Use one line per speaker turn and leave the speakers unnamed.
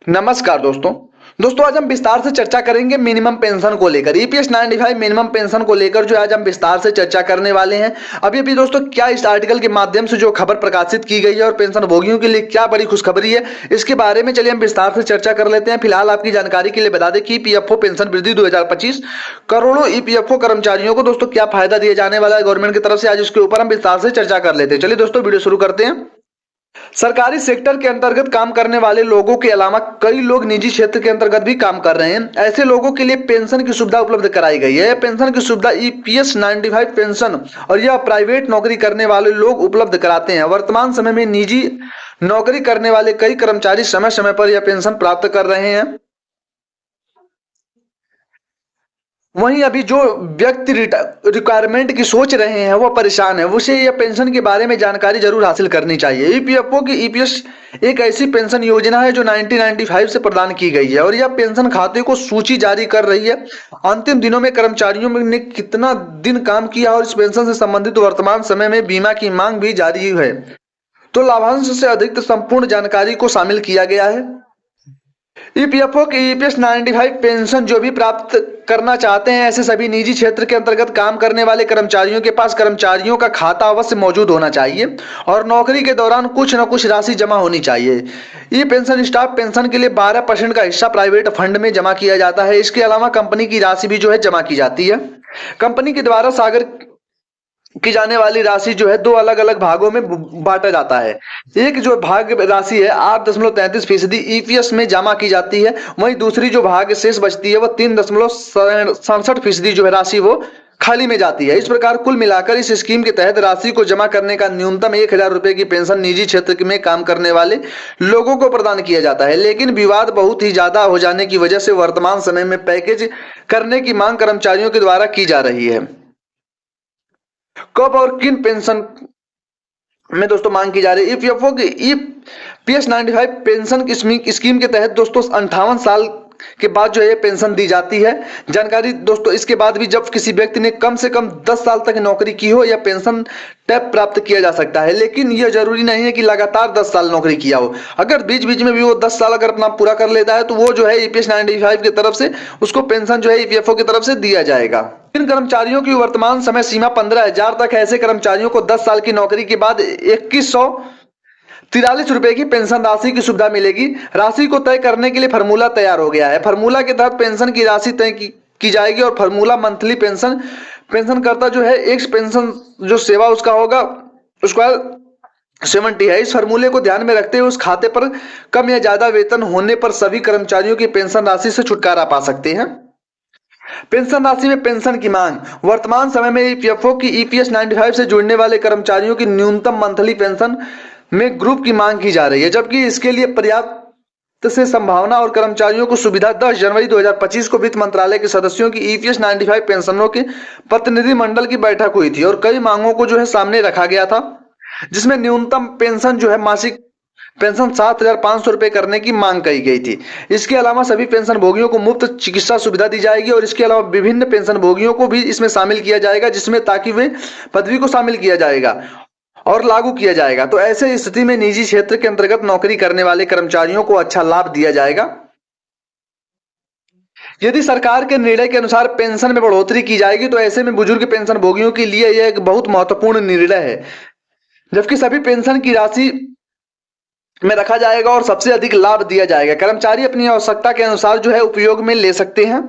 नमस्कार दोस्तों आज हम विस्तार से चर्चा करेंगे मिनिमम पेंशन को लेकर। ईपीएस 95 मिनिमम पेंशन को लेकर जो आज हम विस्तार से चर्चा करने वाले हैं। अभी अभी दोस्तों क्या इस आर्टिकल के माध्यम से जो खबर प्रकाशित की गई है और पेंशन भोगियों के लिए क्या बड़ी खुशखबरी है, इसके बारे में चलिए हम विस्तार से चर्चा कर लेते हैं। फिलहाल आपकी जानकारी के लिए बता दें कि ईपीएफओ पेंशन वृद्धि 2025 करोड़ों ईपीएफओ कर्मचारियों को दोस्तों क्या फायदा दिया जाने वाला है गवर्नमेंट की तरफ से, आज इसके ऊपर हम विस्तार से चर्चा कर लेते हैं। चलिए दोस्तों वीडियो शुरू करते हैं। सरकारी सेक्टर के अंतर्गत काम करने वाले लोगों के अलावा कई लोग निजी क्षेत्र के अंतर्गत भी काम कर रहे हैं। ऐसे लोगों के लिए पेंशन की सुविधा उपलब्ध कराई गई है। पेंशन की सुविधा ईपीएस 95 पेंशन और यह प्राइवेट नौकरी करने वाले लोग उपलब्ध कराते हैं। वर्तमान समय में निजी नौकरी करने वाले कई कर्मचारी समय समय पर यह पेंशन प्राप्त कर रहे हैं। वहीं अभी जो व्यक्ति रिक्वायरमेंट की सोच रहे हैं वो परेशान है, उसे यह पेंशन के बारे में जानकारी जरूर हासिल करनी चाहिए। ईपीएफओ की ईपीएस एक ऐसी पेंशन योजना है जो 1995 से प्रदान की गई है और यह पेंशन खाते को सूची जारी कर रही है। अंतिम दिनों में कर्मचारियों ने कितना दिन काम किया और इस पेंशन से संबंधित वर्तमान समय में बीमा की मांग भी जारी है, तो लाभांश से अधिक संपूर्ण जानकारी को शामिल किया गया है। ईपीएफओ की ईपीएस 95 पेंशन जो भी प्राप्त करना चाहते हैं, ऐसे सभी निजी क्षेत्र के अंतर्गत काम करने वाले कर्मचारियों के पास कर्मचारियों का खाता अवश्य मौजूद होना चाहिए और नौकरी के दौरान कुछ न कुछ राशि जमा होनी चाहिए। ई पेंशन स्टाफ पेंशन के लिए 12% का हिस्सा प्राइवेट फंड में जमा किया जाता है। इसके अलावा कंपनी की राशि भी जो है जमा की जाती है। कंपनी के द्वारा सागर की जाने वाली राशि जो है दो अलग अलग भागों में बांटा जाता है। एक जो भाग राशि है 8.33% ईपीएस में जमा की जाती है, वहीं दूसरी जो भाग शेष बचती है वह 3.67% जो है राशि वो खाली में जाती है। इस प्रकार कुल मिलाकर इस स्कीम के तहत राशि को जमा करने का न्यूनतम 1000 रुपए की पेंशन निजी क्षेत्र में काम करने वाले लोगों को प्रदान किया जाता है। लेकिन विवाद बहुत ही ज्यादा हो जाने की वजह से वर्तमान समय में पैकेज करने की मांग कर्मचारियों के द्वारा की जा रही है। कब और किन पेंशन में दोस्तों मांग की जा रही है? ईपीएफओ की ईपीएस 95 पेंशन की स्कीम के तहत दोस्तों 58 साल के बाद जो है पेंशन दी जाती है। जानकारी दोस्तों, इसके बाद भी जब किसी व्यक्ति ने कम से कम 10 साल तक नौकरी की हो या पेंशन टैब प्राप्त किया जा सकता है, लेकिन यह जरूरी नहीं है कि लगातार 10 साल नौकरी किया हो। अगर बीच बीच में भी वो 10 साल अगर अपना पूरा कर लेता है तो वो जो है ईपीएस 95 की तरफ से उसको पेंशन जो है ईपीएफओ की तरफ से दिया जाएगा। इन कर्मचारियों की वर्तमान समय सीमा 15,000 तक है। ऐसे कर्मचारियों को 10 साल की नौकरी के बाद 2143 रुपए की पेंशन राशि की सुविधा मिलेगी। राशि को तय करने के लिए फार्मूला तैयार हो गया है। फार्मूला के तहत पेंशन की राशि तय की जाएगी और फार्मूला मंथली पेंशन करता जो है एक पेंशन जो सेवा उसका होगा उसका 70 है। इस फार्मूले को ध्यान में रखते हुए उस खाते पर कम या ज्यादा वेतन होने पर सभी कर्मचारियों की पेंशन राशि से छुटकारा पा सकते हैं। पेंशन राशि में पेंशन की मांग। वर्तमान समय में ईपीएफओ की ईपीएस 95 से जुड़ने वाले कर्मचारियों की न्यूनतम मंथली पेंशन में ग्रुप की मांग की जा रही है, जबकि इसके लिए पर्याप्त से संभावना और कर्मचारियों को सुविधा 10 जनवरी 2025 को वित्त मंत्रालय के सदस्यों की ईपीएस 95 पेंशनरों के प्रतिनिधि मंडल की बैठक हुई थी और कई मांगों को जो है सामने रखा गया था, जिसमें न्यूनतम पेंशन जो है मासिक पेंशन 7,500 रुपए करने की मांग की गई थी। इसके अलावा सभी पेंशन भोगियों को मुफ्त चिकित्सा सुविधा दी जाएगी और इसके अलावा विभिन्न पेंशन भोगियों को भी इसमें शामिल किया जाएगा, जिसमें ताकि वे पदवी को शामिल किया जाएगा और लागू किया जाएगा। तो ऐसे स्थिति में निजी क्षेत्र के अंतर्गत नौकरी करने वाले कर्मचारियों को अच्छा लाभ दिया जाएगा। यदि सरकार के निर्णय के अनुसार पेंशन में बढ़ोतरी की जाएगी तो ऐसे में बुजुर्ग पेंशन भोगियों के लिए यह एक बहुत महत्वपूर्ण निर्णय है, जबकि सभी पेंशन की राशि में रखा जाएगा और सबसे अधिक लाभ दिया जाएगा। कर्मचारी अपनी आवश्यकता के अनुसार जो है उपयोग में ले सकते हैं।